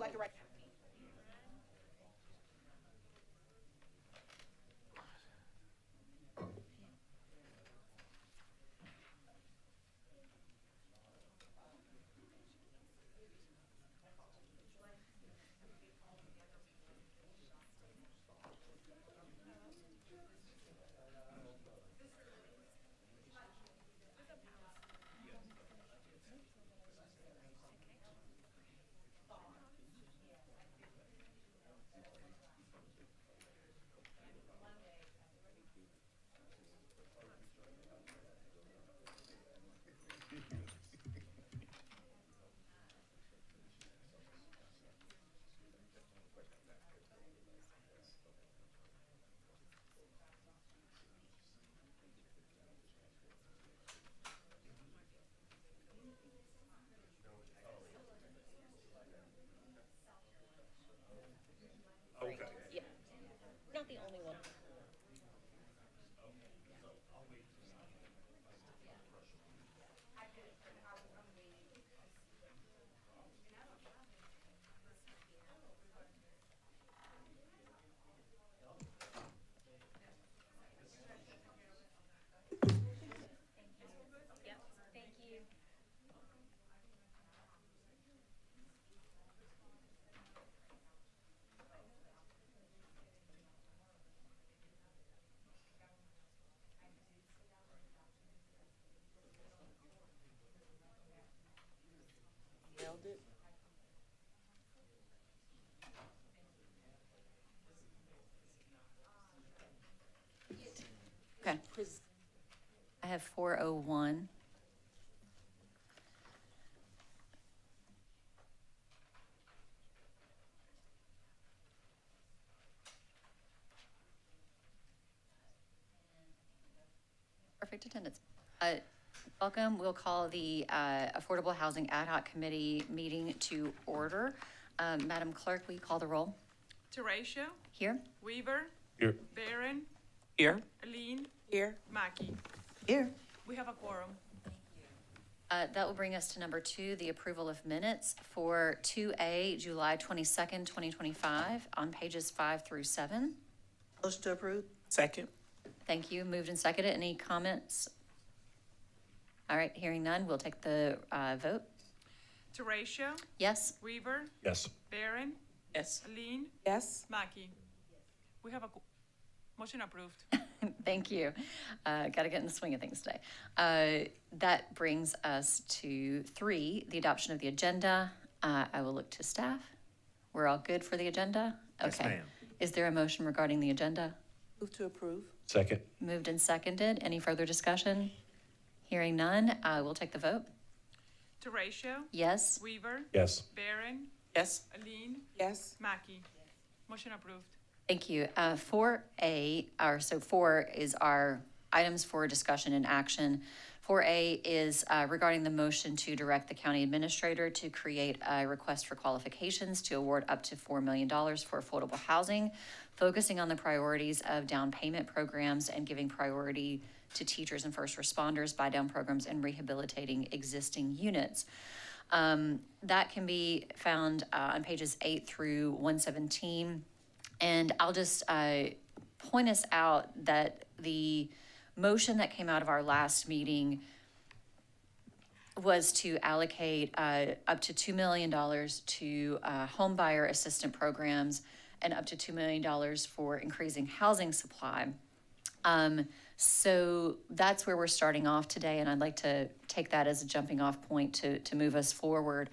like to write? Okay. Yeah, not the only one. Yep, thank you. Nailed it. Okay, Pres- I have 401. Perfect attendance. Welcome. We'll call the Affordable Housing Ad Hoc Committee meeting to order. Madam Clerk, will you call the roll? Teratio, Here? Weaver, Here. Barron, Here. Aline, Here. Mackey. Here. We have a quorum. That will bring us to number 2, the approval of minutes for 2A, July 22nd, 2025, on pages 5 through 7. Motion to approve. Second. Thank you. Moved and seconded. Any comments? All right, hearing none, we'll take the vote. Teratio, Yes? Weaver, Yes. Barron, Yes. Aline, Yes. Mackey. We have a motion approved. Thank you. Got to get in the swing of things today. That brings us to 3, the adoption of the agenda. I will look to staff. We're all good for the agenda? Yes, Okay. ma'am. Is there a motion regarding the agenda? Move to approve. Second. Moved and seconded. Any further discussion? Hearing none, we'll take the vote. Teratio, Yes? Weaver, Yes. Barron, Yes. Aline, Yes. Mackey. Motion approved. Thank you. 4A, so 4 is our items for discussion and action. 4A is regarding the motion to direct the county administrator to create a request for qualifications to award up to $4 million for affordable housing, focusing on the priorities of down payment programs and giving priority to teachers and first responders, buy down programs, and rehabilitating existing units. That can be found on pages 8 through 117. And I'll just point us out that the motion that came out of our last meeting was to allocate up to $2 million to home buyer assistant programs and up to $2 million for increasing housing supply. So that's where we're starting off today, and I'd like to take that as a jumping off point to move us forward.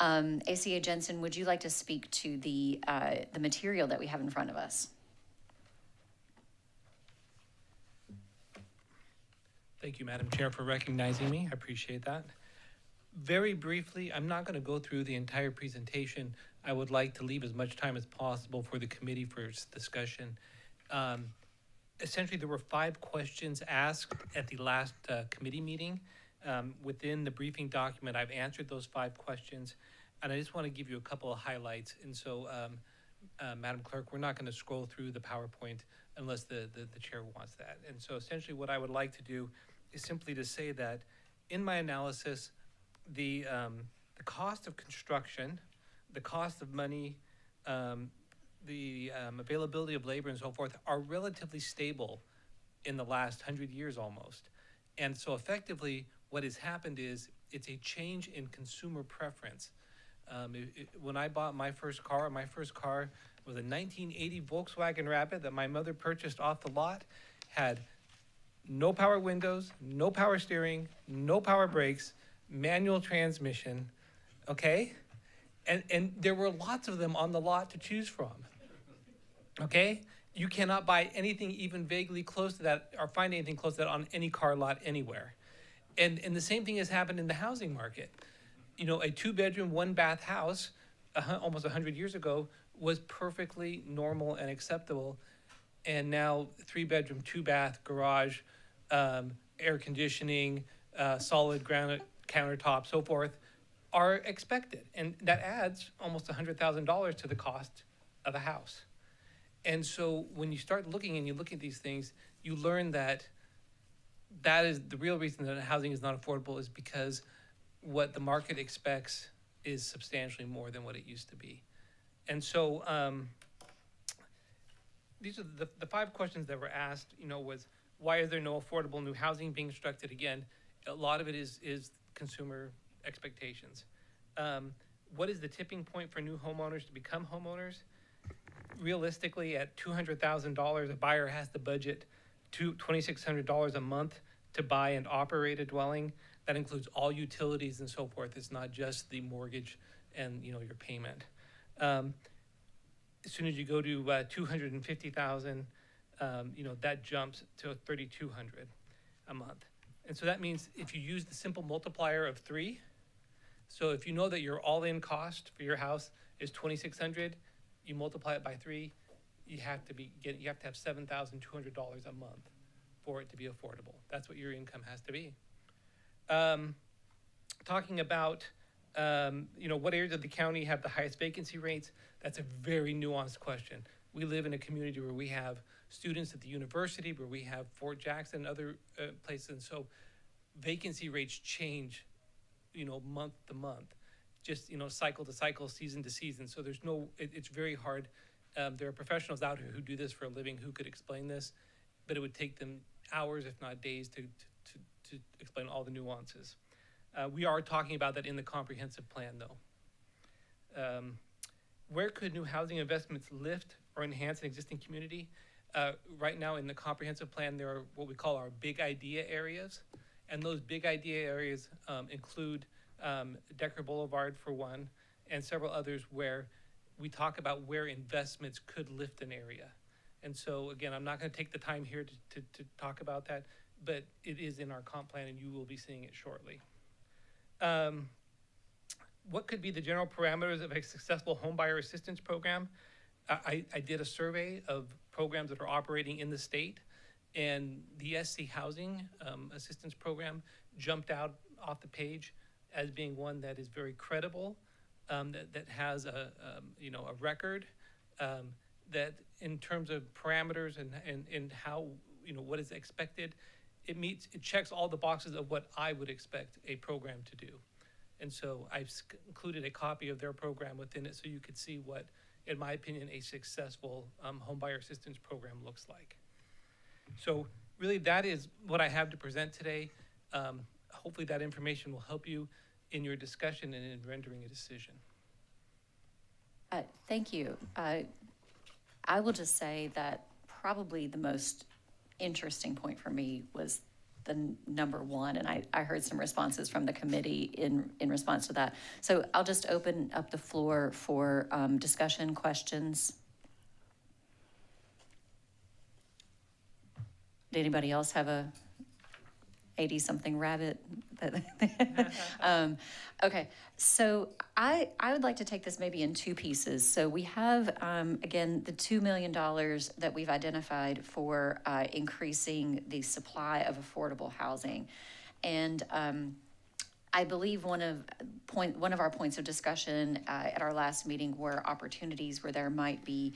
ACA Jensen, would you like to speak to the material that we have in front of us? Thank you, Madam Chair, for recognizing me. I appreciate that. Very briefly, I'm not going to go through the entire presentation. I would like to leave as much time as possible for the committee for its discussion. Essentially, there were 5 questions asked at the last committee meeting. Within the briefing document, I've answered those 5 questions, and I just want to give you a couple of highlights. And so, Madam Clerk, we're not going to scroll through the PowerPoint unless the chair wants that. And so essentially what I would like to do is simply to say that in my analysis, the cost of construction the cost of money, the availability of labor and so forth are relatively stable in the last 100 years almost. And so effectively, what has happened is it's a change in consumer preference. When I bought my first car was a 1980 Volkswagen Rabbit that my mother purchased off the lot, had no power windows, no power steering, no power brakes, manual transmission, okay? And there were lots of them on the lot to choose from, okay? You cannot buy anything even vaguely close to that or find anything close to that on any car lot anywhere. And the same thing has happened in the housing market. You know, a 2-bedroom, 1-bath house almost 100 years ago was perfectly normal and acceptable. And now 3-bedroom, 2-bath, garage, air conditioning, solid granite countertop, so forth, are expected. And that adds almost $100,000 to the cost of a house. And so when you start looking and you look at these things, you learn that that is the real reason that housing is not affordable, is because what the market expects is substantially more than what it used to be. And so these are the 5 questions that were asked, you know, was why is there no affordable new housing being constructed? Again, a lot of it is consumer expectations. What is the tipping point for new homeowners to become homeowners? Realistically, at $200,000, a buyer has to budget $2,600 a month to buy and operate a dwelling. That includes all utilities and so forth. It's not just the mortgage and, you know, your payment. As soon as you go to $250,000, you know, that jumps to $3,200 a month. And so that means if you use the simple multiplier of 3, so if you know that your all-in cost for your house is $2,600, you multiply it by 3, you have to have $7,200 a month for it to be affordable. That's what your income has to be. Talking about, you know, what areas of the county have the highest vacancy rates, that's a very nuanced question. We live in a community where we have students at the university, where we have Fort Jackson and other places, and so vacancy rates change, you know, month to month, just, you know, cycle to cycle, season to season. So there's no, it's very hard. There are professionals out here who do this for a living who could explain this, but it would take them hours, if not days, to explain all the nuances. We are talking about that in the comprehensive plan, though. Where could new housing investments lift or enhance an existing community? Right now in the comprehensive plan, there are what we call our big idea areas. And those big idea areas include Decker Boulevard for one, and several others where we talk about where investments could lift an area. And so again, I'm not going to take the time here to talk about that, but it is in our comp plan and you will be seeing it shortly. What could be the general parameters of a successful homebuyer assistance program? I did a survey of programs that are operating in the state, and the SC Housing Assistance Program jumped out off the page as being one that is very credible, that has a record, that in terms of parameters and how, you know, what is expected, it checks all the boxes of what I would expect a program to do. And so I've included a copy of their program within it so you could see what, in my opinion, a successful homebuyer assistance program looks like. So really that is what I have to present today. Hopefully that information will help you in your discussion and in rendering a decision. Thank you. I will just say that probably the most interesting point for me was the number 1, and I heard some responses from the committee in response to that. So I'll just open up the floor for discussion, questions. Did anybody else have a 80-something rabbit? Okay, so I would like to take this maybe in 2 pieces. So we have, again, the $2 million that we've identified for increasing the supply of affordable housing. And I believe one of our points of discussion at our last meeting were opportunities where there might be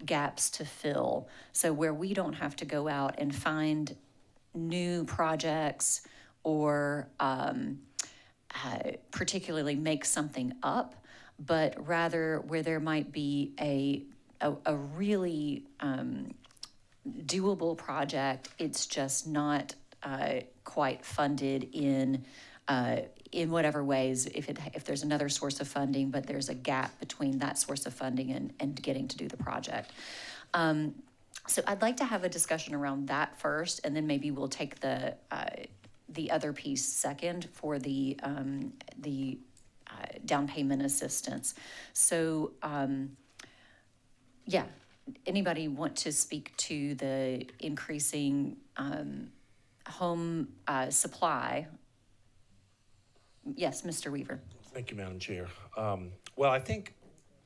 gaps to fill. So where we don't have to go out and find new projects or particularly make something up, but rather where there might be a really doable project. It's just not quite funded in whatever ways, if there's another source of funding, but there's a gap between that source of funding and getting to do the project. So I'd like to have a discussion around that first, and then maybe we'll take the other piece second for the down payment assistance. So, yeah, anybody want to speak to the increasing home supply? Yes, Mr. Weaver. Thank you, Madam Chair. Well, I think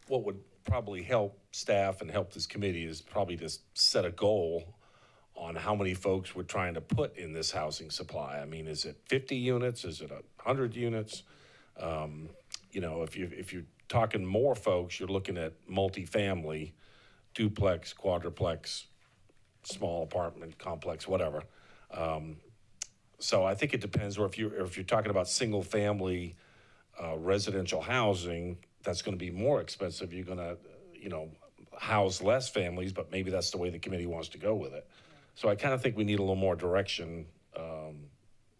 what would probably help staff and help this committee is probably to set a goal on how many folks we're trying to put in this housing supply. I mean, is it 50 units? Is it 100 units? You know, if you're talking more folks, you're looking at multifamily, duplex, quadruplex, small apartment complex, whatever. So I think it depends, or if you're talking about single family residential housing, that's going to be more expensive. You're going to, you know, house less families, but maybe that's the way the committee wants to go with it. So I kind of think we need a little more direction.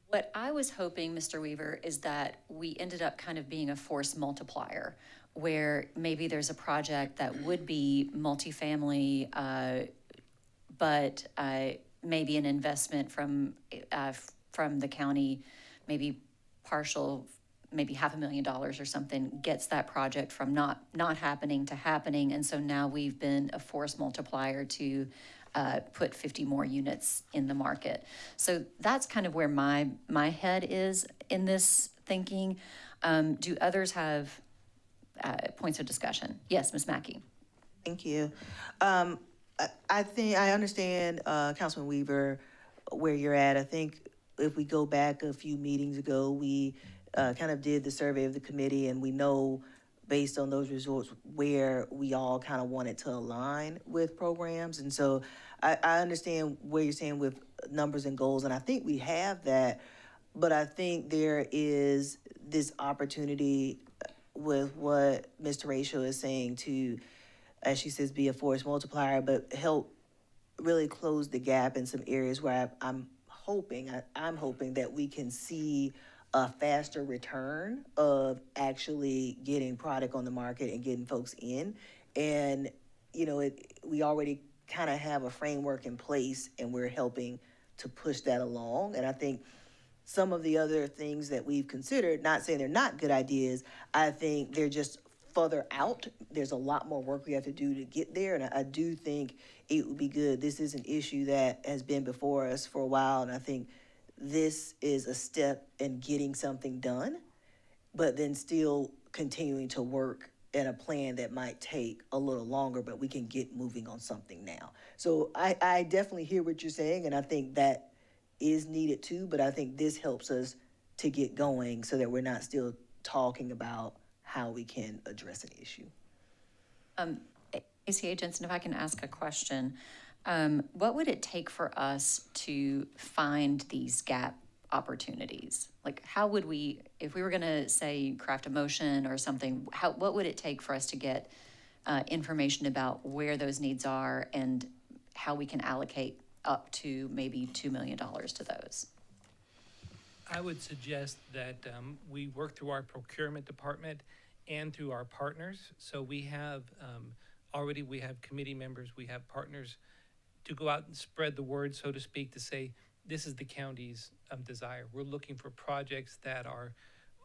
What I was hoping, Mr. Weaver, is that we ended up kind of being a force multiplier, where maybe there's a project that would be multifamily, but maybe an investment from the county, maybe partial, maybe $500,000 or something, gets that project from not happening to happening. And so now we've been a force multiplier to put 50 more units in the market. So that's kind of where my head is in this thinking. Do others have points of discussion? Yes, Ms. Mackey. Thank you. I think I understand, Councilman Weaver, where you're at. I think if we go back a few meetings ago, we kind of did the survey of the committee, and we know based on those results where we all kind of wanted to align with programs. And so I understand where you're saying with numbers and goals, and I think we have that, but I think there is this opportunity with what Ms. Horatio is saying to, as she says, be a force multiplier, but help really close the gap in some areas where I'm hoping that we can see a faster return of actually getting product on the market and getting folks in. And, you know, we already kind of have a framework in place, and we're helping to push that along. And I think some of the other things that we've considered, not saying they're not good ideas, I think they're just further out. There's a lot more work we have to do to get there, and I do think it would be good. This is an issue that has been before us for a while, and I think this is a step in getting something done, but then still continuing to work in a plan that might take a little longer, but we can get moving on something now. So I definitely hear what you're saying, and I think that is needed too, but I think this helps us to get going so that we're not still talking about how we can address an issue. ACA Jensen, if I can ask a question. What would it take for us to find these gap opportunities? Like, how would we, if we were going to say craft a motion or something, what would it take for us to get information about where those needs are and how we can allocate up to maybe $2 million to those? I would suggest that we work through our procurement department and through our partners. So we have already, we have committee members, we have partners to go out and spread the word, so to speak, to say, this is the county's desire. We're looking for projects that are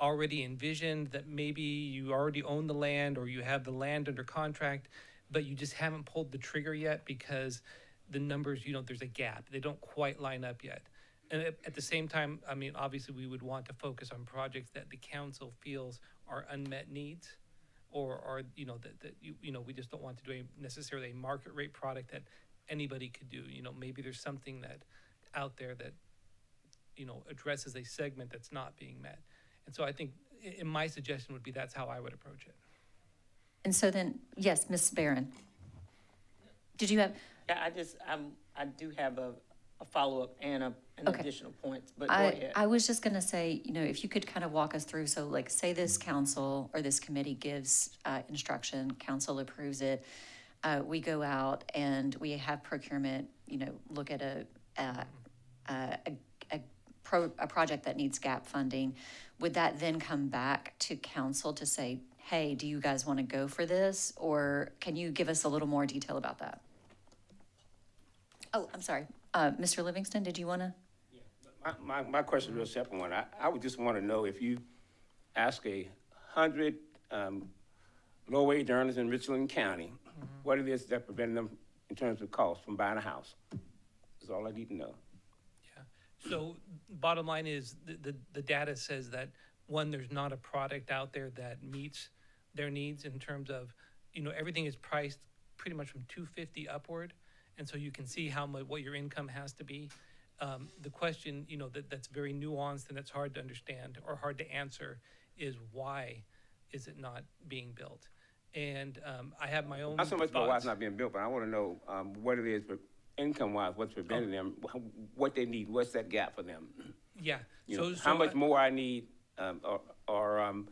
already envisioned, that maybe you already own the land or you have the land under contract, but you just haven't pulled the trigger yet because the numbers, you know, there's a gap. They don't quite line up yet. And at the same time, I mean, obviously we would want to focus on projects that the council feels are unmet needs, or you know, that you know, we just don't want to do necessarily a market rate product that anybody could do. You know, maybe there's something that out there that, you know, addresses a segment that's not being met. And so I think in my suggestion would be that's how I would approach it. And so then, yes, Ms. Barron. Did you have? Yeah, I do have a follow-up and an Okay. additional point, but go I, ahead. I was just gonna say, if you could kind of walk us through, so like, say this council or this committee gives instruction, council approves it, we go out and we have procurement, look at a project that needs gap funding. Would that then come back to council to say, hey, do you guys want to go for this? Or can you give us a little more detail about that? Oh, I'm sorry. Mr. Livingston, did you want to? My question is a real simple one. I would just want to know if you ask 100 low-wage earners in Richland County, what it is that preventing them in terms of cost from buying a house. That's all I need to know. So bottom line is the data says that, one, there's not a product out there that meets their needs in terms of, everything is priced pretty much from $250 upward. And so you can see what your income has to be. The question, that's very nuanced and that's hard to understand or hard to answer is why is it not being built? And I have my own Not so much about why it's thoughts. not being built, but I want to know what it is for income-wise, what's preventing them, what they need, what's that gap for them? Yeah. How much more I need, or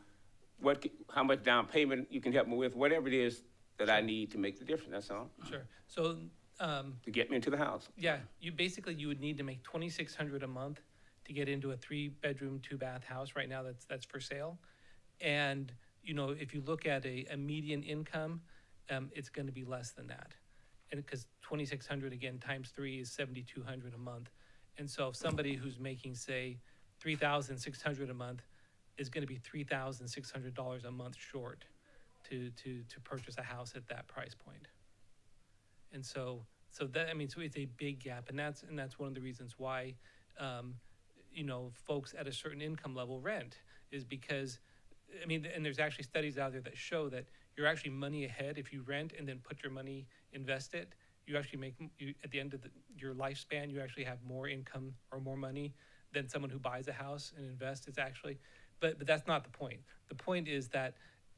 how much down payment you can help me with, whatever it is that I need to make the difference, that's all, Sure. So, to get me into the house. yeah, you would need to make $2,600 a month to get into a 3-bedroom, 2-bath house. Right now, that's for sale. And, if you look at a median income, it's going to be less than that. And because 2,600 again times 3 is 7,200 a month. And so if somebody who's making, say, 3,600 a month is going to be $3,600 a month short to purchase a house at that price point. And so that, so it's a big gap, and that's one of the reasons why, folks at a certain income level rent, is because, and there's actually studies out there that show that you're actually money ahead if you rent and then put your money, invest it. You actually at the end of your lifespan, you actually have more income or more money than someone who buys a house and invests. It's actually, but that's not the point. The point is that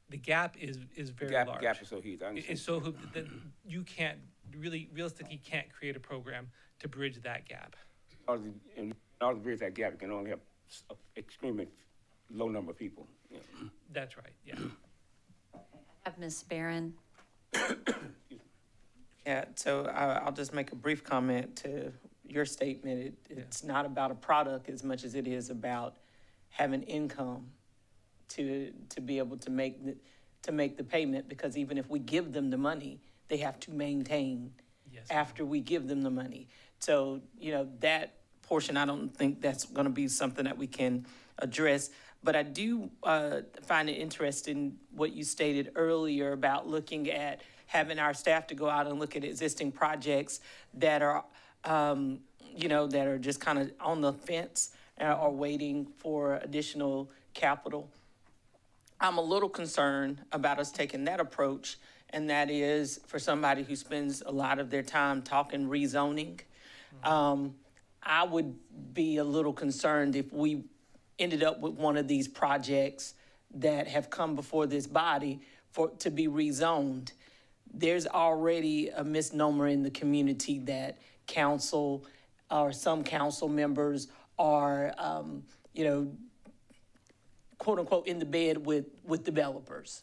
the gap is very large. The gap is so huge, I understand. It's so that you can't realistically can't create a program to bridge that gap. In order to bridge that gap, you can only have an extremely low number of people. That's right, yeah. Have Ms. Barron? Yeah, so I'll just make a brief comment to your statement. It's not about a product as much as it is about having income to be able to make the payment, because even if we give them the money, they have to maintain Yes. after we give them the money. So, that portion, I don't think that's going to be something that we can address. But I do find it interesting what you stated earlier about looking at having our staff to go out and look at existing projects that are, that are just kind of on the fence or waiting for additional capital. I'm a little concerned about us taking that approach, and that is for somebody who spends a lot of their time talking rezoning. I would be a little concerned if we ended up with one of these projects that have come before this body to be rezoned. There's already a misnomer in the community that council or some council members are, quote unquote, in the bed with developers.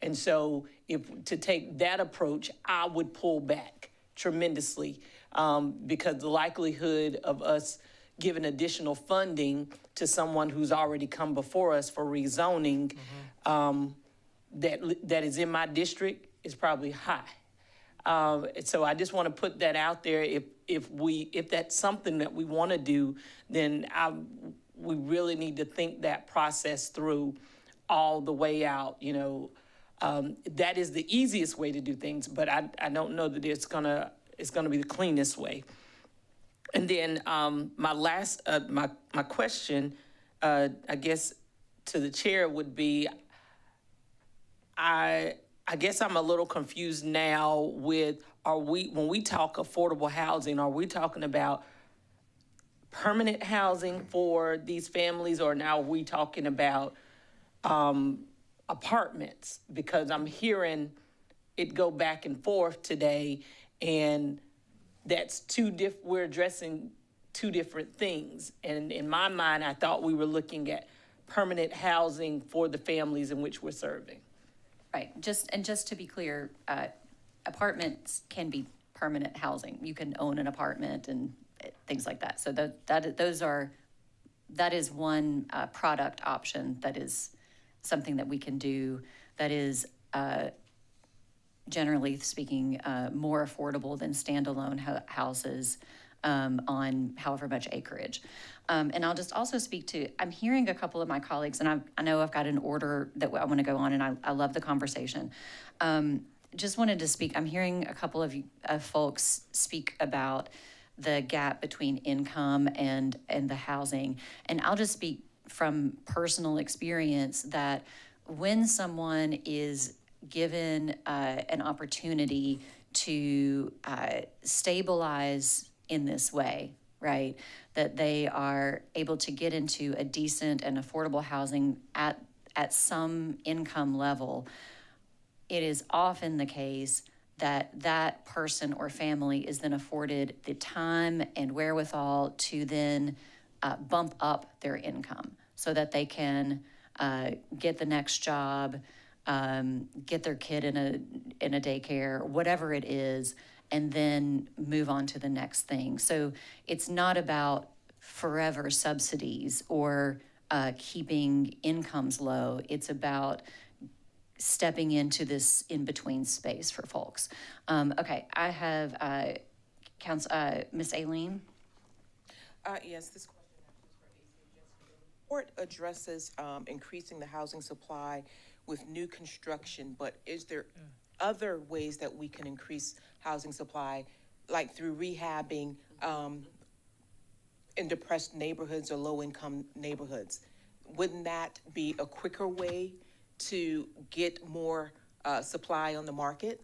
And so to take that approach, I would pull back tremendously, because the likelihood of us giving additional funding to someone who's already come before us for rezoning, that is in my district is probably high. So I just want to put that out there. If that's something that we want to do, then we really need to think that process through all the way out. That is the easiest way to do things, but I don't know that it's gonna be the cleanest way. And then my last my question, I guess, to the chair would be, I guess I'm a little confused now with, when we talk affordable housing, are we talking about permanent housing for these families, or now are we talking about apartments? Because I'm hearing it go back and forth today, and that's we're addressing two different things. And in my mind, I thought we were looking at permanent housing for the families in which we're serving. Right, just to be clear, apartments can be permanent housing. You can own an apartment and things like that. So that is one product option that is something that we can do that is, generally speaking, more affordable than standalone houses on however much acreage. And I'll just also speak to, I'm hearing a couple of my colleagues, and I know I've got an order that I want to go on, and I love the conversation. Just wanted to speak, I'm hearing a couple of folks speak about the gap between income and the housing. And I'll just speak from personal experience that when someone is given an opportunity to stabilize in this way, right, that they are able to get into a decent and affordable housing at some income level, it is often the case that that person or family is then afforded the time and wherewithal to then bump up their income so that they can get the next job, get their kid in a daycare, whatever it is, and then move on to the next thing. So it's not about forever subsidies or keeping incomes low. It's about stepping into this in-between space for folks. Okay, I have Ms. Aileen. Yes, this question actually is for AC Jessica. The report addresses increasing the housing supply with new construction, but is there other ways that we can increase housing supply, like through rehabbing in depressed neighborhoods or low-income neighborhoods? Wouldn't that be a quicker way to get more supply on the market?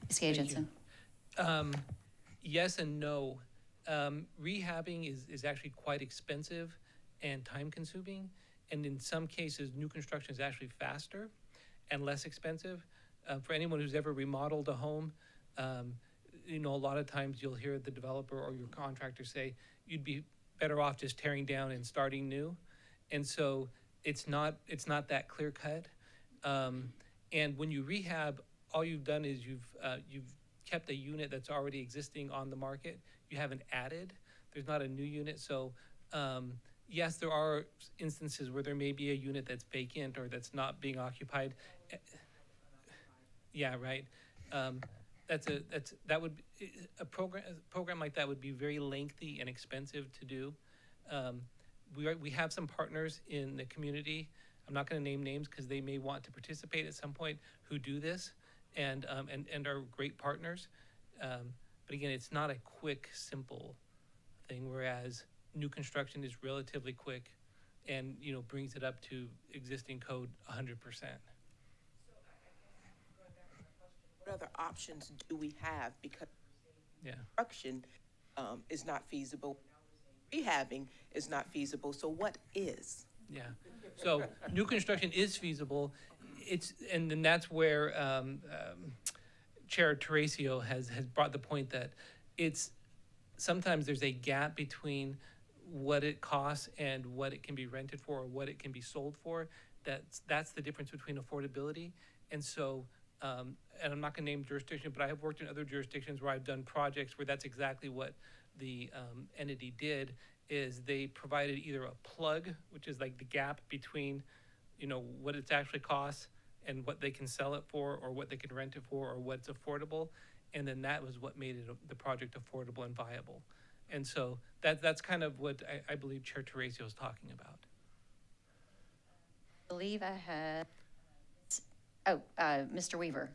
Ms. Jensen. Yes and no. Rehabbing is actually quite expensive and time-consuming, and in some cases, new construction is actually faster and less expensive. For anyone who's ever remodeled a home, a lot of times you'll hear the developer or your contractor say, you'd be better off just tearing down and starting new. And so it's not that clear cut. And when you rehab, all you've done is you've kept a unit that's already existing on the market. You haven't added. There's not a new unit. So yes, there are instances where there may be a unit that's vacant or that's not being occupied. Yeah, right. A program like that would be very lengthy and expensive to do. We have some partners in the community. I'm not going to name names because they may want to participate at some point who do this and are great partners. But again, it's not a quick, simple thing, whereas new construction is relatively quick and brings it up to existing code 100%. What other options do we have? Because Yeah. construction is not feasible. Rehabbing is not feasible. So what is? Yeah, so new construction is feasible. And then that's where Chair Terracio has brought the point that sometimes there's a gap between what it costs and what it can be rented for or what it can be sold for. That's the difference between affordability. And so, and I'm not gonna name jurisdiction, but I have worked in other jurisdictions where I've done projects where that's exactly what the entity did, is they provided either a plug, which is like the gap between, what it's actually costs and what they can sell it for or what they can rent it for or what's affordable. And then that was what made the project affordable and viable. And so that's kind of what I believe Chair Terracio is talking about. I believe I had, Mr. Weaver.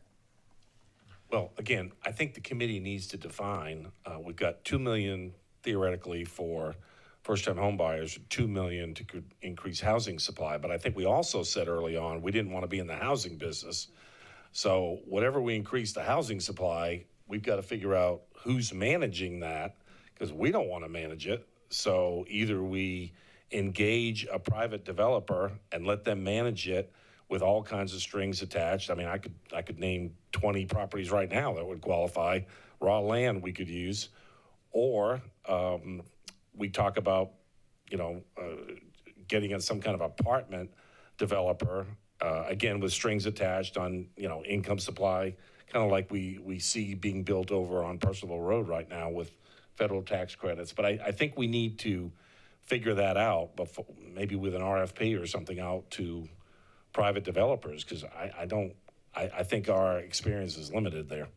Well, again, I think the committee needs to define, we've got 2 million theoretically for first-time home buyers, 2 million to increase housing supply. But I think we also said early on, we didn't want to be in the housing business. So whatever we increase the housing supply, we've got to figure out who's managing that, because we don't want to manage it. So either we engage a private developer and let them manage it with all kinds of strings attached. I mean, I could name 20 properties right now that would qualify, raw land we could use, Or we talk about, getting in some kind of apartment developer, again, with strings attached on, income supply, kind of like we see being built over on Percival Road right now with federal tax credits. But I think we need to figure that out, before, maybe with an RFP or something out to private developers, because I think our experience is limited there.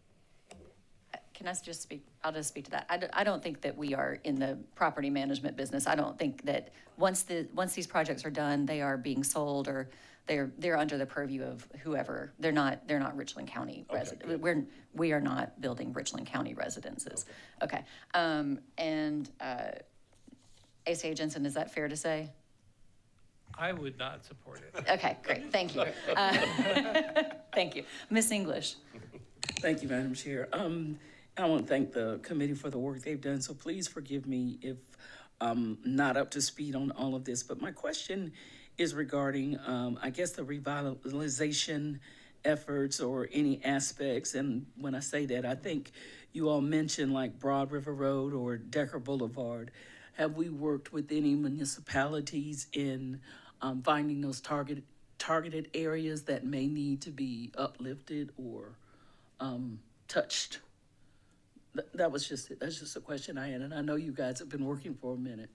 Can I just speak? I'll just speak to that. I don't think that we are in the property management business. I don't think that once these projects are done, they are being sold or they're under the purview of whoever. They're not Richland County residents. We are not building Richland County residences. Okay. ACA Jensen, is that fair to say? I would not support it. Okay, great. Thank you. Thank you. Miss English. Thank you, Madam Chair. I want to thank the committee for the work they've done, so please forgive me if I'm not up to speed on all of this. But my question is regarding, I guess, the revitalization efforts or any aspects. And when I say that, I think you all mentioned like Broad River Road or Decker Boulevard. Have we worked with any municipalities in finding those targeted areas that may need to be uplifted or touched? That's just a question I had, and I know you guys have been working for a minute.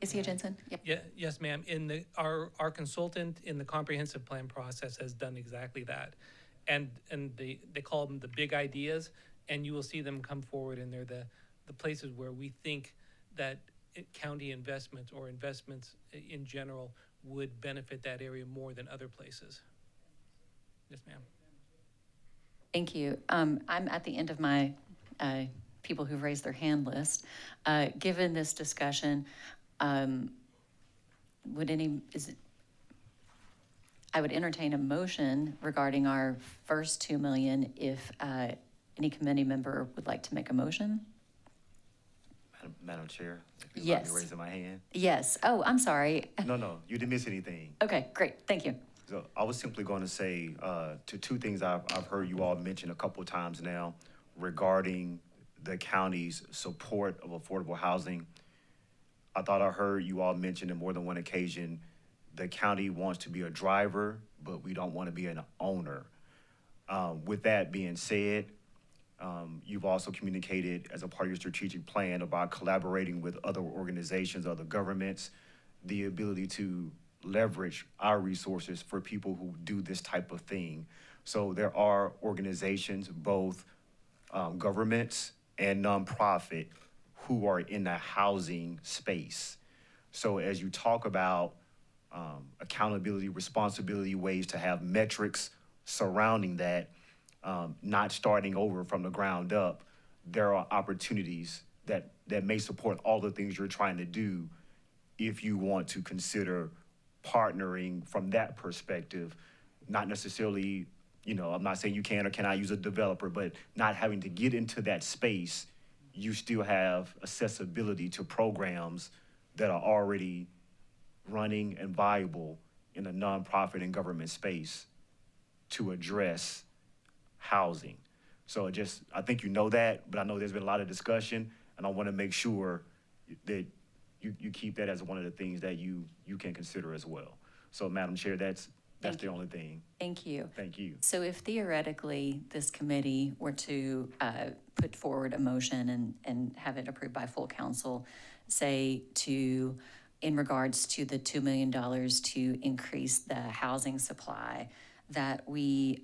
ACA Jensen? Yep. Yeah, yes, ma'am. Our consultant in the comprehensive plan process has done exactly that. And they call them the big ideas, and you will see them come forward, and they're the places where we think that county investments or investments in general would benefit that area more than other places. Yes, ma'am. Thank you. I'm at the end of my people who've raised their hand list. Given this discussion, I would entertain a motion regarding our first $2 million if any committee member would like to make a motion. Madam Chair, if you Yes. mind me raising my hand. Yes. Oh, I'm sorry. No, you didn't miss anything. Okay, great. Thank you. So I was simply going to say to two things I've heard you all mention a couple of times now regarding the county's support of affordable housing. I thought I heard you all mention on more than one occasion the county wants to be a driver, but we don't want to be an owner. With that being said, you've also communicated as a part of your strategic plan about collaborating with other organizations, other governments, the ability to leverage our resources for people who do this type of thing. So there are organizations, both governments and nonprofit, who are in the housing space. So as you talk about accountability, responsibility, ways to have metrics surrounding that, not starting over from the ground up, there are opportunities that may support all the things you're trying to do if you want to consider partnering from that perspective, not necessarily, I'm not saying you can or cannot use a developer, but not having to get into that space, you still have accessibility to programs that are already running and viable in a nonprofit and government space to address housing. So I think you know that, but I know there's been a lot of discussion, and I want to make sure that you keep that as one of the things that you can consider as well. So, Madam Chair, that's the only thing. Thank you. Thank you. So if theoretically this committee were to put forward a motion and have it approved by full council, say in regards to the $2 million to increase the housing supply, that we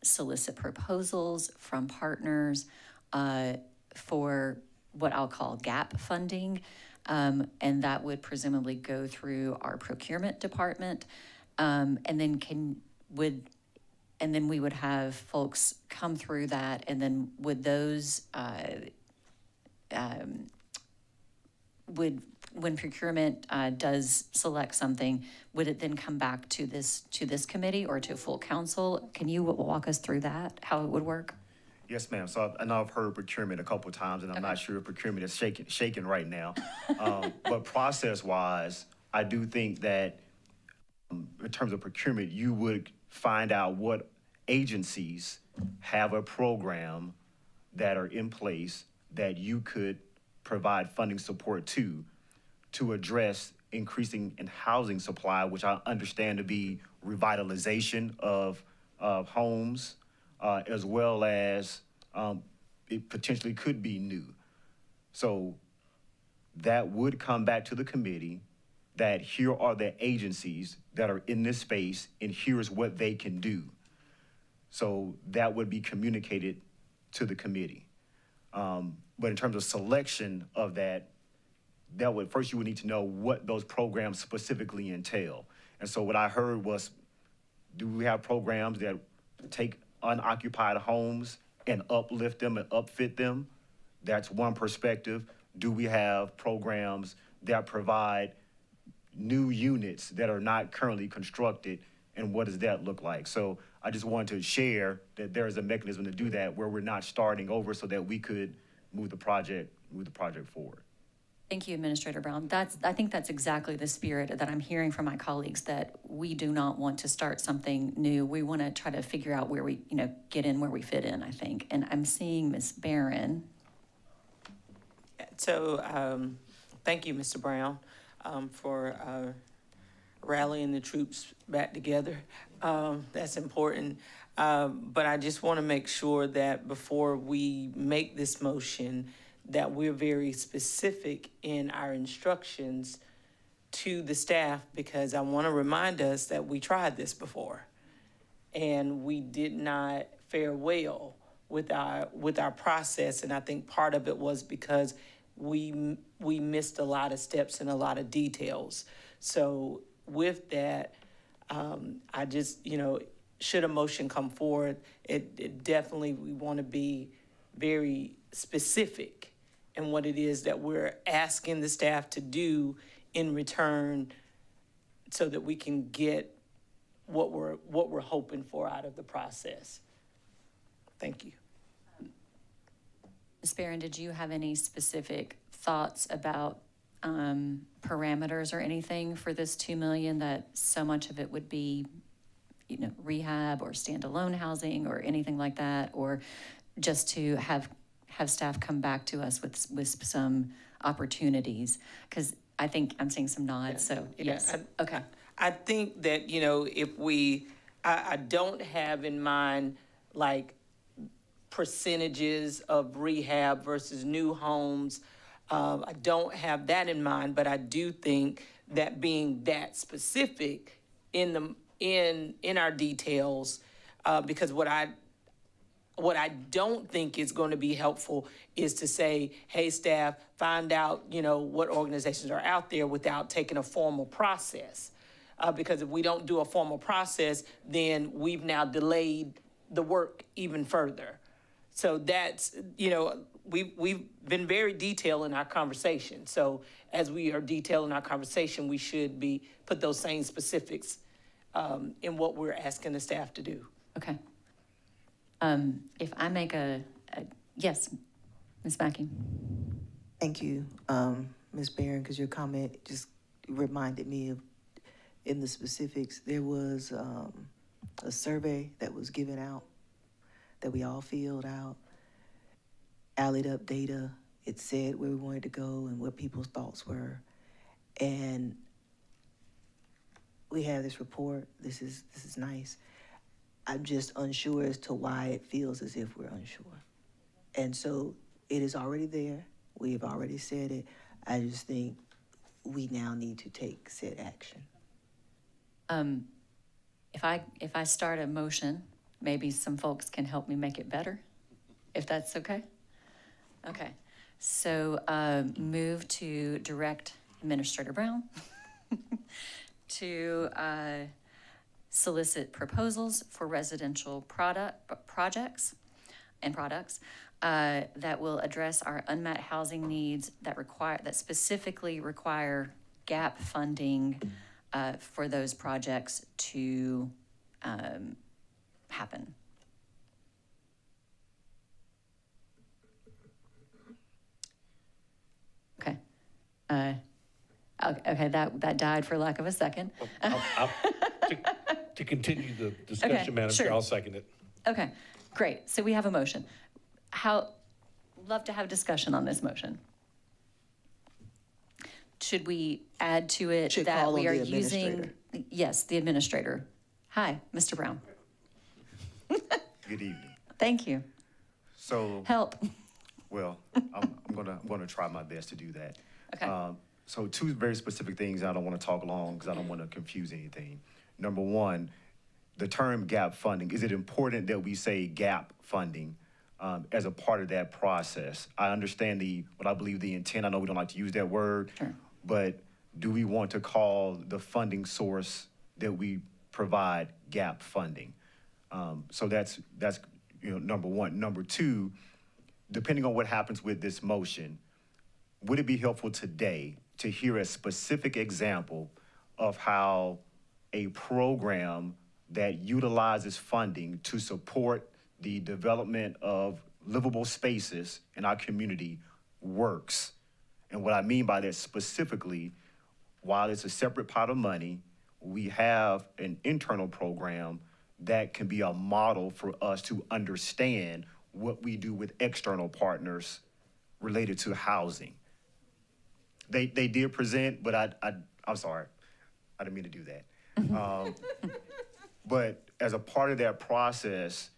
solicit proposals from partners for what I'll call gap funding, and that would presumably go through our procurement department, and then we would have folks come through that, and then would those when procurement does select something, would it then come back to this committee or to full council? Can you walk us through that, how it would work? Yes, ma'am. So I know I've heard procurement a couple of times, and I'm not sure if procurement is shaking right now. But process-wise, I do think that in terms of procurement, you would find out what agencies have a program that are in place that you could provide funding support to address increasing in housing supply, which I understand to be revitalization of homes, as well as it potentially could be new. So that would come back to the committee, that here are the agencies that are in this space and here's what they can do. So that would be communicated to the committee. But in terms of selection of that would, first you would need to know what those programs specifically entail. And so what I heard was, do we have programs that take unoccupied homes and uplift them and upfit them? That's one perspective. Do we have programs that provide new units that are not currently constructed, and what does that look like? So I just wanted to share that there is a mechanism to do that where we're not starting over, so that we could move the project forward. Thank you, Administrator Brown. I think that's exactly the spirit that I'm hearing from my colleagues, that we do not want to start something new. We want to try to figure out where we, get in where we fit in, I think. And I'm seeing Ms. Barron. So, thank you, Mr. Brown, for rallying the troops back together. That's important. But I just want to make sure that before we make this motion, that we're very specific in our instructions to the staff, because I want to remind us that we tried this before and we did not fare well with our process. And I think part of it was because we missed a lot of steps and a lot of details. So with that, I just, should a motion come forward, it definitely, we want to be very specific in what it is that we're asking the staff to do in return, so that we can get what we're hoping for out of the process. Thank you. Ms. Barron, did you have any specific thoughts about parameters or anything for this $2 million, that so much of it would be, rehab or standalone housing or anything like that, or just to have staff come back to us with some opportunities? Because I think I'm seeing some nods, so yes. Okay. I think that, if I don't have in mind like percentages of rehab versus new homes. I don't have that in mind, but I do think that being that specific in our details, because what I don't think is going to be helpful is to say, hey, staff, find out, what organizations are out there, without taking a formal process. Because if we don't do a formal process, then we've now delayed the work even further. So that's, we've been very detailed in our conversation. So as we are detailed in our conversation, we should put those same specifics in what we're asking the staff to do. Okay. If I make yes, Ms. Mackey. Thank you, Ms. Barron, because your comment just reminded me of, in the specifics, there was a survey that was given out that we all filled out, allied up data. It said where we wanted to go and what people's thoughts were. And we have this report. This is nice. I'm just unsure as to why it feels as if we're unsure. And so it is already there. We've already said it. I just think we now need to take said action. If I start a motion, maybe some folks can help me make it better, if that's okay? Okay. So move to direct Administrator Brown to solicit proposals for residential projects that will address our unmet housing needs that specifically require gap funding for those projects to happen. Okay. Okay, that died for lack of a second. To continue the discussion, Okay, Madam sure. Chair, I'll second it. Okay, great. So we have a motion. love to have discussion on this motion. Should we add to it Should that call we on are the using? administrator. Yes, the administrator. Hi, Mr. Brown. Good evening. Thank you. So, Help. well, I'm gonna try my best to do that. Okay. So two very specific things. I don't want to talk long because I don't want to confuse anything. Number one, the term gap funding. Is it important that we say gap funding as a part of that process? I understand what I believe the intent. I know we don't like to use that word, Sure. but do we want to call the funding source that we provide gap funding? So that's number one. Number two, depending on what happens with this motion, would it be helpful today to hear a specific example of how a program that utilizes funding to support the development of livable spaces in our community works? And what I mean by that specifically, while it's a separate pot of money, we have an internal program that can be a model for us to understand what we do with external partners related to housing. They did present, but I'm sorry, I didn't mean to do that. But as a part of that process,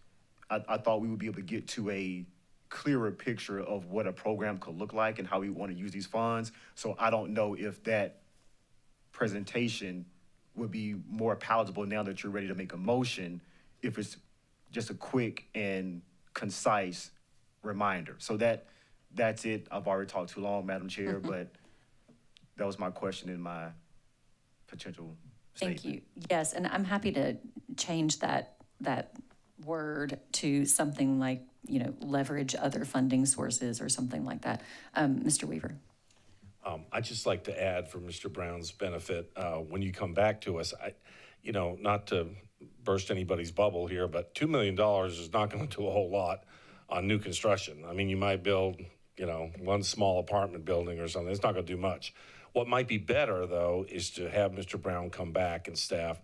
I thought we would be able to get to a clearer picture of what a program could look like and how we want to use these funds. So I don't know if that presentation would be more palatable now that you're ready to make a motion, if it's just a quick and concise reminder. So that's it. I've already talked too long, Madam Chair, but that was my question and my potential statement. Thank you. Yes, and I'm happy to change that word to something like, leverage other funding sources or something like that. Mr. Weaver. I'd just like to add for Mr. Brown's benefit, when you come back to us, not to burst anybody's bubble here, but $2 million is not going to do a whole lot on new construction. I mean, you might build, one small apartment building or something. It's not going to do much. What might be better, though, is to have Mr. Brown come back and staff.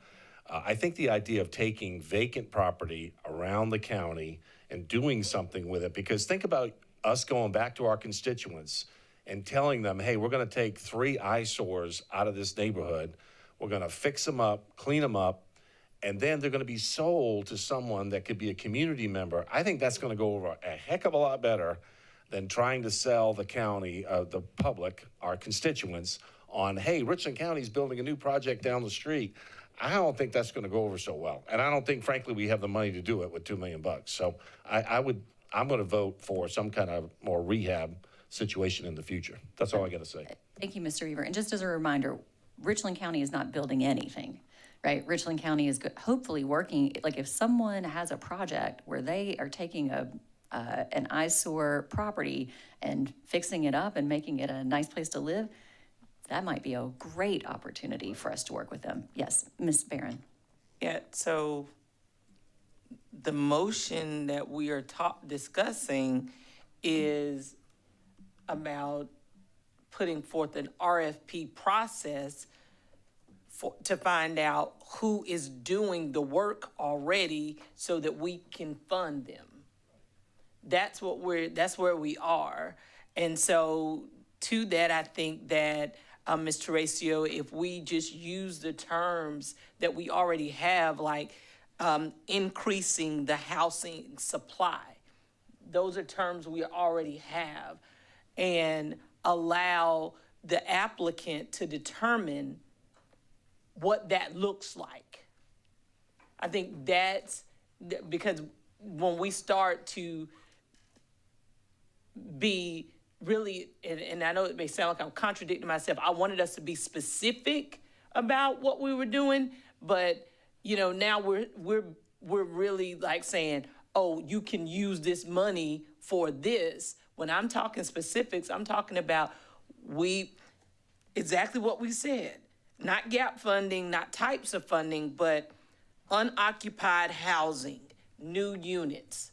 I think the idea of taking vacant property around the county and doing something with it, because think about us going back to our constituents and telling them, hey, we're going to take 3 eyesores out of this neighborhood. We're going to fix them up, clean them up, and then they're going to be sold to someone that could be a community member. I think that's going to go over a heck of a lot better than trying to sell the county, the public, our constituents, on, hey, Richland County's building a new project down the street. I don't think that's going to go over so well. And I don't think, frankly, we have the money to do it with $2 million. So I'm going to vote for some kind of more rehab situation in the future. That's all I got to say. Thank you, Mr. Weaver. And just as a reminder, Richland County is not building anything, right? Richland County is hopefully working, like if someone has a project where they are taking an eyesore property and fixing it up and making it a nice place to live, that might be a great opportunity for us to work with them. Yes, Ms. Barron. Yeah, so the motion that we are discussing is about putting forth an RFP process to find out who is doing the work already so that we can fund them. That's where we are. And so to that, I think that, Ms. Teresa, if we just use the terms that we already have, like increasing the housing supply, those are terms we already have, and allow the applicant to determine what that looks like. I think that's because when we start to be really, and I know it may sound like I'm contradicting myself, I wanted us to be specific about what we were doing, but now we're really like saying, oh, you can use this money for this. When I'm talking specifics, I'm talking about exactly what we said, not gap funding, not types of funding, but unoccupied housing, new units.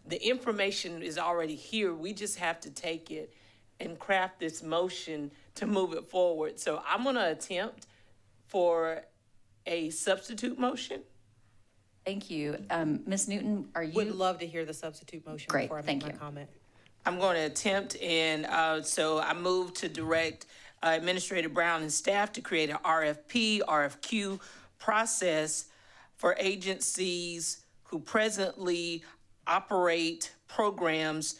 The information is already here. We just have to take it and craft this motion to move it forward. So I'm going to attempt for a substitute motion. Thank you. Ms. Newton, are you? Would love to hear the substitute motion Great, before I thank make my you. comment. I'm going to attempt, and so I move to direct Administrator Brown and staff to create an RFP, RFQ process for agencies who presently operate programs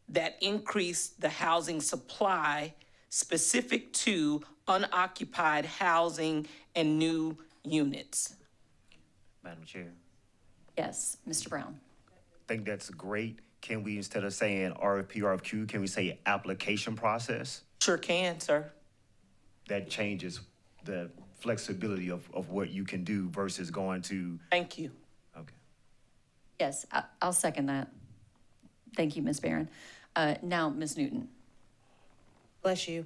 that increase the housing supply specific to unoccupied housing and new units. Madam Chair, Yes, Mr. Brown. I think that's great. Can we, instead of saying RFP, RFQ, can we say application process? Sure can, sir. That changes the flexibility of what you can do versus going to, Thank you. okay. Yes, I'll second that. Thank you, Ms. Barron. Now, Ms. Newton. Bless you,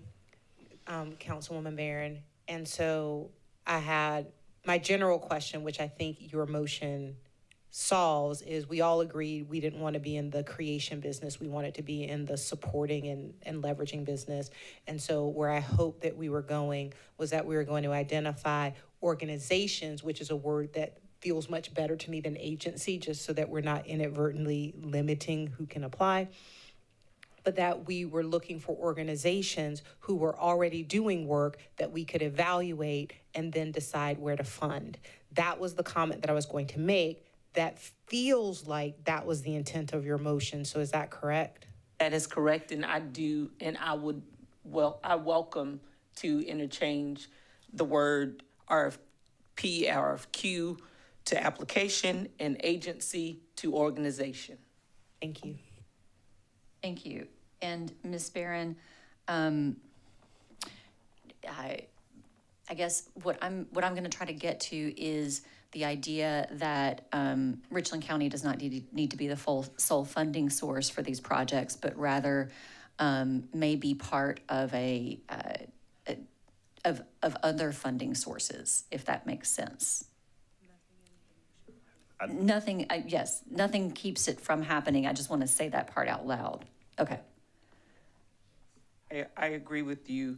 Councilwoman Barron. And so I had, my general question, which I think your motion solves, is we all agreed we didn't want to be in the creation business. We wanted to be in the supporting and leveraging business. And so where I hoped that we were going was that we were going to identify organizations, which is a word that feels much better to me than agency, just so that we're not inadvertently limiting who can apply, but that we were looking for organizations who were already doing work that we could evaluate and then decide where to fund. That was the comment that I was going to make. That feels like that was the intent of your motion. So is that correct? That is correct, and I do, and I would, well, I welcome to interchange the word RFP, RFQ to application and agency to organization. Thank you. Thank you. And Ms. Barron, I guess what I'm going to try to get to is the idea that Richland County does not need to be the sole funding source for these projects, but rather may be part of of other funding sources, if that makes sense. Nothing, yes, nothing keeps it from happening. I just want to say that part out loud. Okay. I agree with you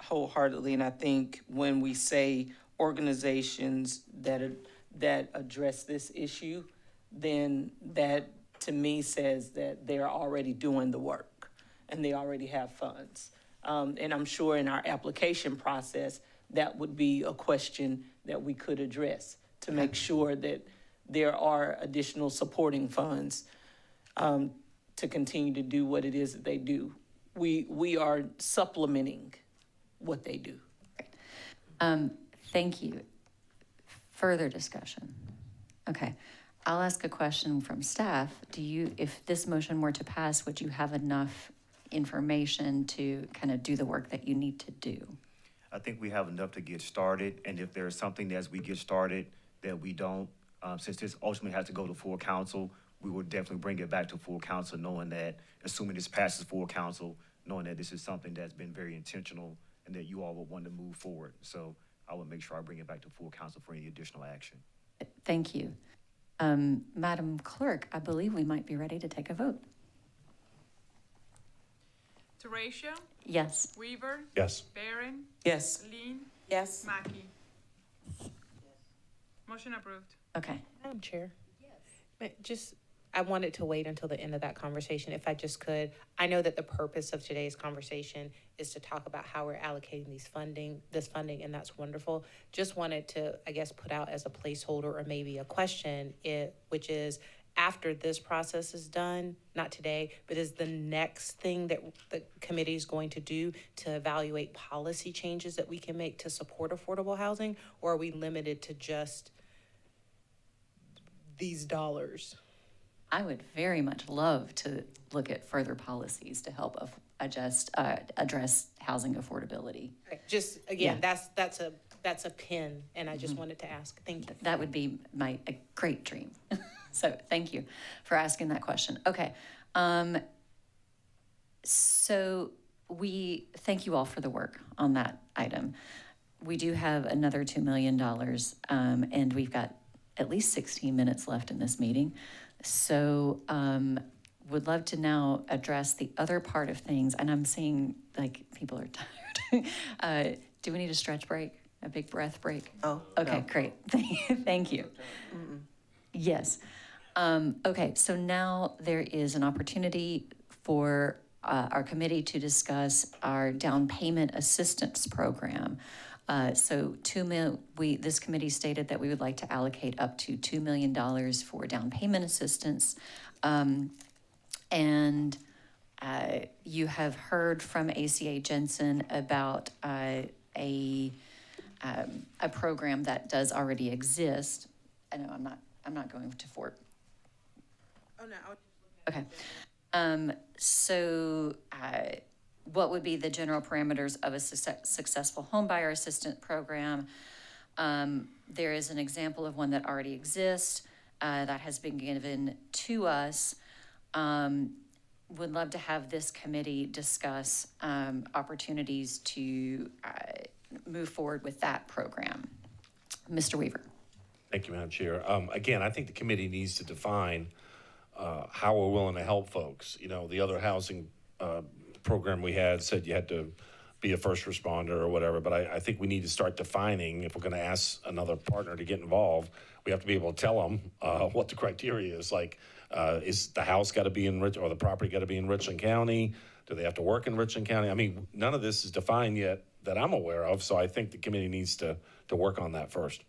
wholeheartedly, and I think when we say organizations that address this issue, then that to me says that they're already doing the work and they already have funds. And I'm sure in our application process, that would be a question that we could address to make sure that there are additional supporting funds to continue to do what it is that they do. We are supplementing what they do. Thank you. Further discussion. Okay. I'll ask a question from staff. If this motion were to pass, would you have enough information to kind of do the work that you need to do? I think we have enough to get started, and if there's something as we get started that we don't, since this ultimately has to go to full council, we will definitely bring it back to full council, knowing that, assuming this passes full council, knowing that this is something that's been very intentional and that you all would want to move forward. So I will make sure I bring it back to full council for any additional action. Thank you. Madam Clerk, I believe we might be ready to take a vote. Teratio, Yes. Weaver, Yes. Barron, Yes. Lean, Yes. Mackey. Motion approved. Okay. Madam Chair. Yes. I wanted to wait until the end of that conversation, if I just could. I know that the purpose of today's conversation is to talk about how we're allocating this funding, and that's wonderful. Just wanted to, I guess, put out as a placeholder or maybe a question, which is, after this process is done, not today, but is the next thing that the committee is going to do to evaluate policy changes that we can make to support affordable housing, or are we limited to just these dollars? I would very much love to look at further policies to help address housing affordability. Just, again, that's a pin, and I just wanted to ask. Thank you. That would be a great dream. So thank you for asking that question. Okay. So we thank you all for the work on that item. We do have another $2 million, and we've got at least 16 minutes left in this meeting. So would love to now address the other part of things. And I'm seeing like people are tired. Do we need a stretch break? A big breath break? Oh, okay, no. great. Thank you. Yes. Okay, so now there is an opportunity for our committee to discuss our down payment assistance program. This committee stated that we would like to allocate up to $2 million for down payment assistance. And you have heard from ACA Jensen about a program that does already exist. I know I'm not going to Fort. Oh, no. Okay. What would be the general parameters of a successful homebuyer assistance program? There is an example of one that already exists that has been given to us. Would love to have this committee discuss opportunities to move forward with that program. Mr. Weaver. Thank you, Madam Chair. Again, I think the committee needs to define how we're willing to help folks. You know, the other housing program we had said you had to be a first responder or whatever, but I think we need to start defining, if we're going to ask another partner to get involved, we have to be able to tell them what the criteria is. Like, is the house got to be in or the property got to be in Richland County? Do they have to work in Richland County? I mean, none of this is defined yet that I'm aware of, so I think the committee needs to work on that first.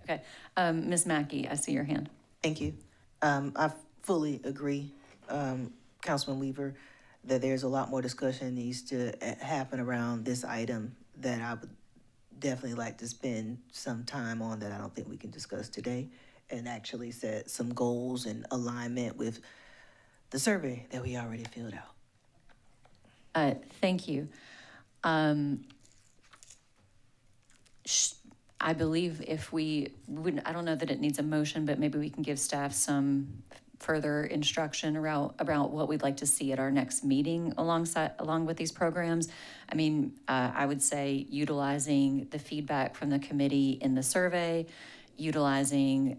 Okay. Ms. Mackey, I see your hand. Thank you. I fully agree, Councilman Weaver, that there's a lot more discussion needs to happen around this item that I would definitely like to spend some time on that I don't think we can discuss today, and actually set some goals in alignment with the survey that we already filled out. Thank you. I believe if we wouldn't, I don't know that it needs a motion, but maybe we can give staff some further instruction about what we'd like to see at our next meeting along with these programs. I mean, I would say utilizing the feedback from the committee in the survey, utilizing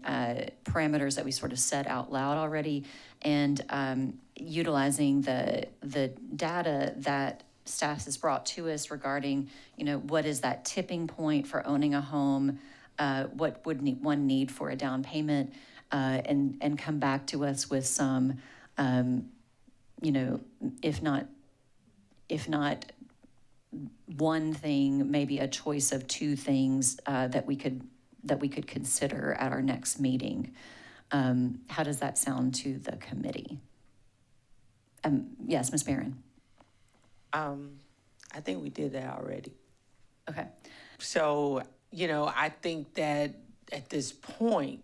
parameters that we sort of said out loud already, and utilizing the data that staff has brought to us regarding, you know, what is that tipping point for owning a home, what would one need for a down payment, and come back to us with some, you know, if not one thing, maybe a choice of two things that we could consider at our next meeting. How does that sound to the committee? Yes, Ms. Barron. I think we did that already. Okay. So, you know, I think that at this point,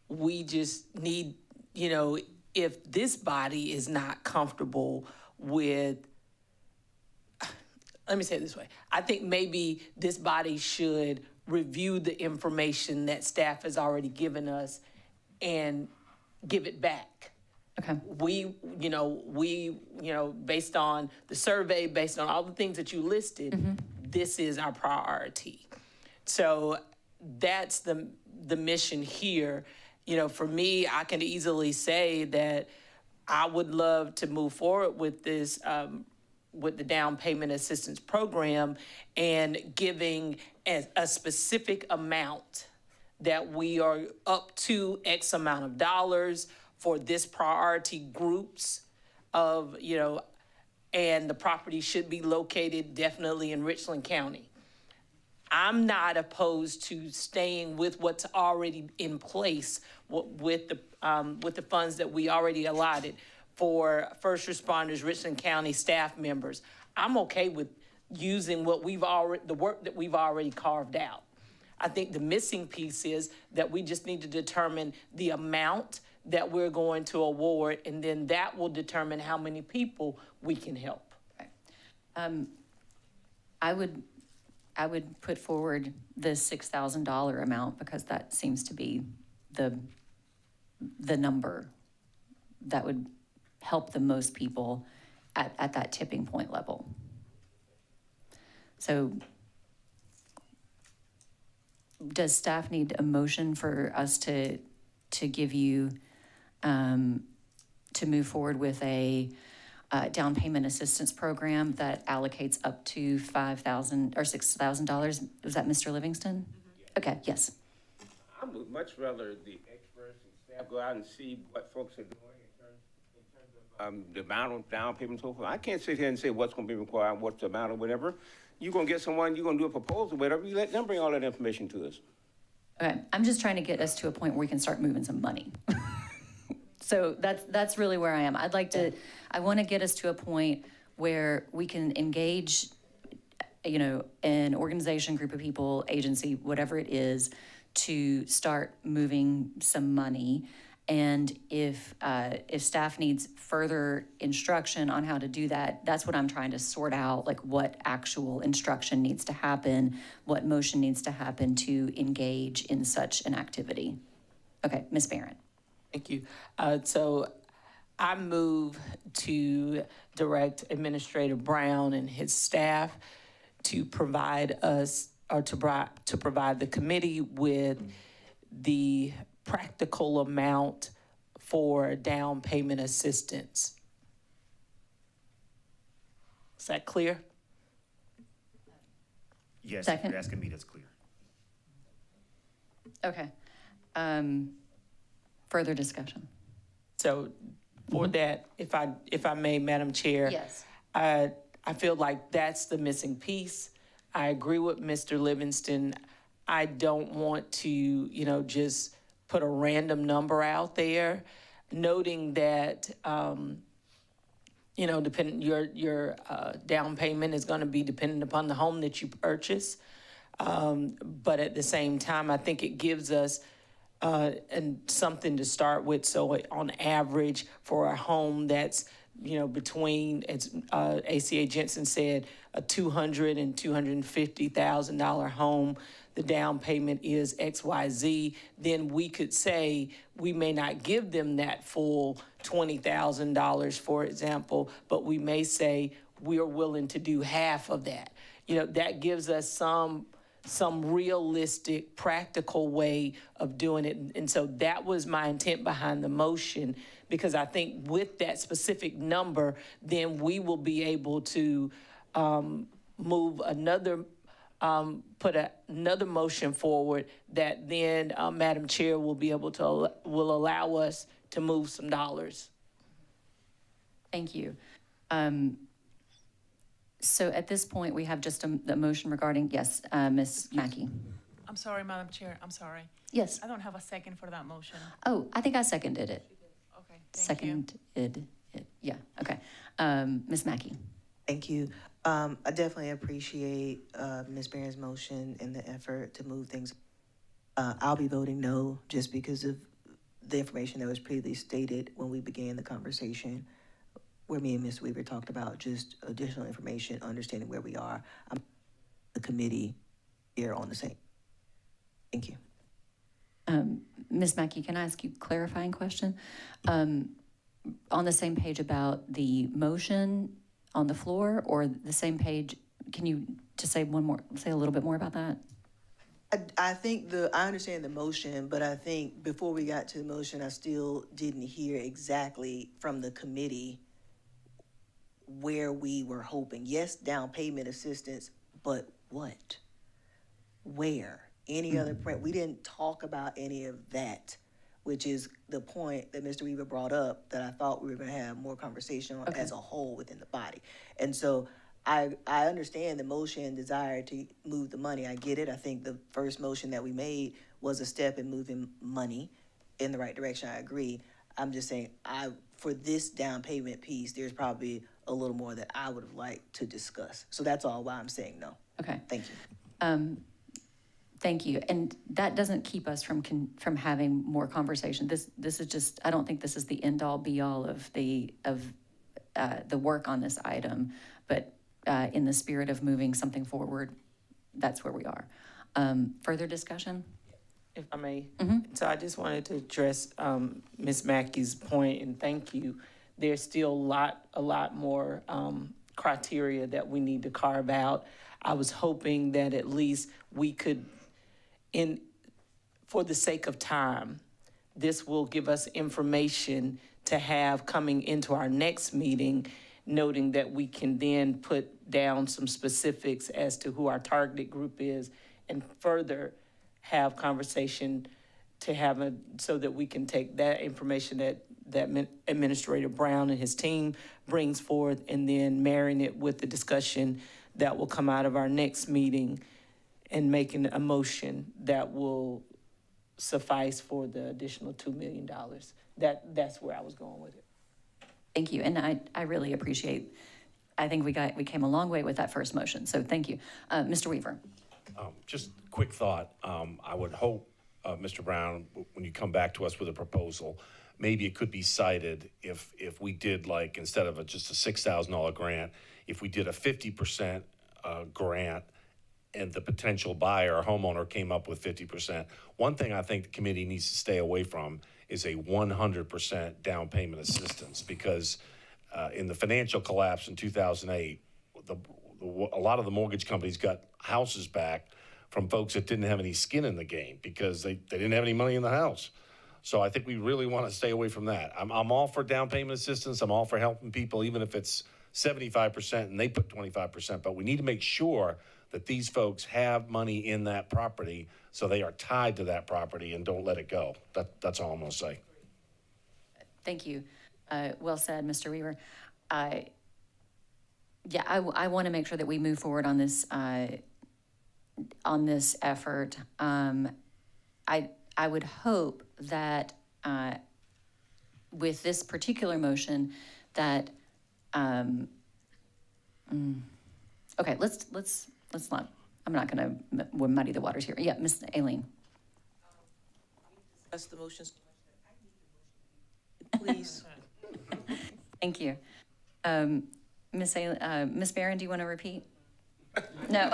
we just need, you know, if this body is not comfortable with, let me say it this way. I think maybe this body should review the information that staff has already given us and give it back. Okay. We, based on the survey, based on all the things that you listed, this is our priority. So that's the mission here. You know, for me, I can easily say that I would love to move forward with this, with the down payment assistance program, and giving a specific amount that we are up to X amount of dollars for this priority groups of, you know, and the property should be located definitely in Richland County. I'm not opposed to staying with what's already in place with the funds that we already allotted for first responders, Richland County staff members. I'm okay with using the work that we've already carved out. I think the missing piece is that we just need to determine the amount that we're going to award, and then that will determine how many people we can help. I would put forward the $6,000 amount because that seems to be the number that would help the most people at that tipping point level. So does staff need a motion for us to give you, to move forward with a down payment assistance program that allocates up to $5,000 or $6,000? Was that Mr. Livingston? Okay, yes. I would much rather the experts and staff go out and see what folks are doing in terms of the amount of down payment and so forth. I can't sit here and say what's gonna be required, what's the amount or whatever. You're gonna get someone, you're gonna do a proposal, whatever, you let them bring all that information to us. Okay, I'm just trying to get us to a point where we can start moving some money. So that's really where I am. I want to get us to a point where we can engage, an organization, group of people, agency, whatever it is, to start moving some money. And if staff needs further instruction on how to do that, that's what I'm trying to sort out, like what actual instruction needs to happen, what motion needs to happen to engage in such an activity. Okay, Ms. Barron. Thank you. So I move to direct Administrator Brown and his staff to provide us, or to provide the committee with the practical amount for down payment assistance. Is that clear? Yes, if Second. you're asking me, that's clear. Okay. Further discussion. So for that, if I may, Madam Chair. Yes. I feel like that's the missing piece. I agree with Mr. Livingston. I don't want to, just put a random number out there, noting that, depending, your down payment is going to be dependent upon the home that you purchase. But at the same time, I think it gives us and something to start with. So on average, for a home that's, between, as ACA Jensen said, a $200,000 and $250,000 home, the down payment is XYZ, then we could say we may not give them that full $20,000, for example, but we may say we're willing to do half of that. That gives us some realistic, practical way of doing it. And so that was my intent behind the motion, because I think with that specific number, then we will be able to move another, put another motion forward that then Madam Chair will be able to, will allow us to move some dollars. Thank you. So at this point, we have just the motion regarding, yes, Ms. Mackey. I'm sorry, Madam Chair, I'm sorry. Yes. I don't have a second for that motion. Oh, I think I seconded it. Okay, thank you. Seconded it, yeah, okay. Ms. Mackey. Thank you. I definitely appreciate Ms. Barron's motion and the effort to move things. I'll be voting no, just because of the information that was previously stated when we began the conversation, where me and Ms. Weaver talked about just additional information, understanding where we are. I'm the committee here on the same. Thank you. Ms. Mackey, can I ask you a clarifying question? On the same page about the motion on the floor, or the same page, can you just say a little bit more about that? I think I understand the motion, but I think before we got to the motion, I still didn't hear exactly from the committee where we were hoping. Yes, down payment assistance, but what? Where? Any other point? We didn't talk about any of that, which is the point that Mr. Weaver brought up that I thought we were going to have more conversation on as a whole within the body. And so I understand the motion and desire to move the money. I get it. I think the first motion that we made was a step in moving money in the right direction. I agree. I'm just saying, for this down payment piece, there's probably a little more that I would have liked to discuss. So that's all why I'm saying no. Okay. Thank you. Thank you. And that doesn't keep us from having more conversation. This is just, I don't think this is the end all be all of the work on this item, but in the spirit of moving something forward, that's where we are. Further discussion? If I may. So I just wanted to address Ms. Mackey's point, and thank you. There's still a lot more criteria that we need to carve out. I was hoping that at least we could, for the sake of time, this will give us information to have coming into our next meeting, noting that we can then put down some specifics as to who our targeted group is, and further have conversation to have so that we can take that information that Administrator Brown and his team brings forth, and then marrying it with the discussion that will come out of our next meeting and making a motion that will suffice for the additional $2 million. That's where I was going with it. Thank you, and I really appreciate, I think we came a long way with that first motion, so thank you. Mr. Weaver? Just a quick thought. I would hope, Mr. Brown, when you come back to us with a proposal, maybe it could be cited if we did, like, instead of just a $6,000 grant, if we did a 50% grant and the potential buyer or homeowner came up with 50%. One thing I think the committee needs to stay away from is a 100% down payment assistance, because in the financial collapse in 2008, a lot of the mortgage companies got houses back from folks that didn't have any skin in the game because they didn't have any money in the house. So I think we really want to stay away from that. I'm all for down payment assistance. I'm all for helping people, even if it's 75% and they put 25%. But we need to make sure that these folks have money in that property so they are tied to that property and don't let it go. That's all I'm going to say. Thank you. Well said, Mr. Weaver. I want to make sure that we move forward on this effort. I would hope that with this particular motion that okay, let's not. I'm not going to muddy the waters here. Yeah, Ms. Aileen. That's the motion. Please. Thank you. Ms. Barron, do you want to repeat? No.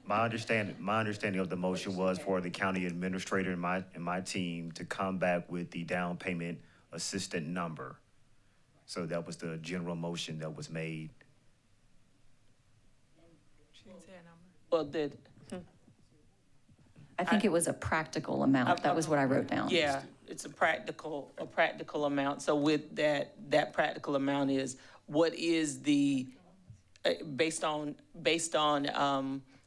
My understanding of the motion was for the county administrator and my team to come back with the down payment assistant number. So that was the general motion that was made. She didn't say a number. Well, I think it was a practical amount. That was what I wrote down. yeah, it's a practical amount. So with that practical amount is, what is the, based on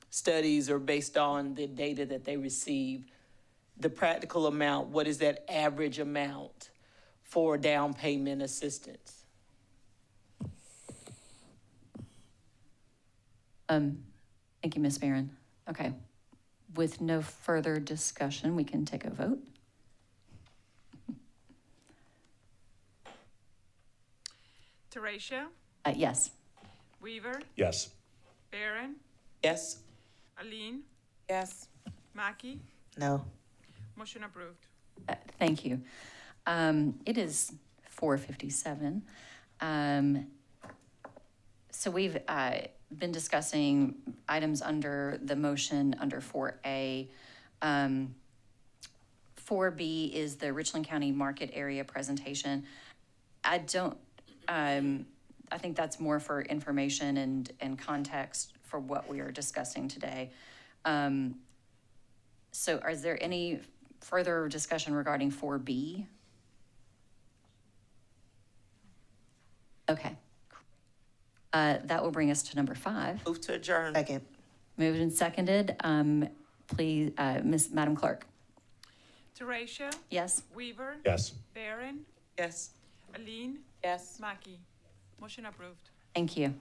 studies or based on the data that they receive, the practical amount, what is that average amount for down payment assistance? Thank you, Ms. Barron. Okay. With no further discussion, we can take a vote. Teresia, Yes. Weaver, Yes. Barron, Yes? Aline, Yes. Mackey. No. Motion approved. Thank you. It is 4:57. So we've been discussing items under the motion under 4A. 4B is the Richland County Market Area presentation. I think that's more for information and context for what we are discussing today. So is there any further discussion regarding 4B? Okay. That will bring us to number 5. Move to adjourn. Second. Moved and seconded. Please, Madam Clerk. Teresia, Yes? Weaver, Yes. Barron, Yes? Aline, Yes. Mackey. Motion approved. Thank you.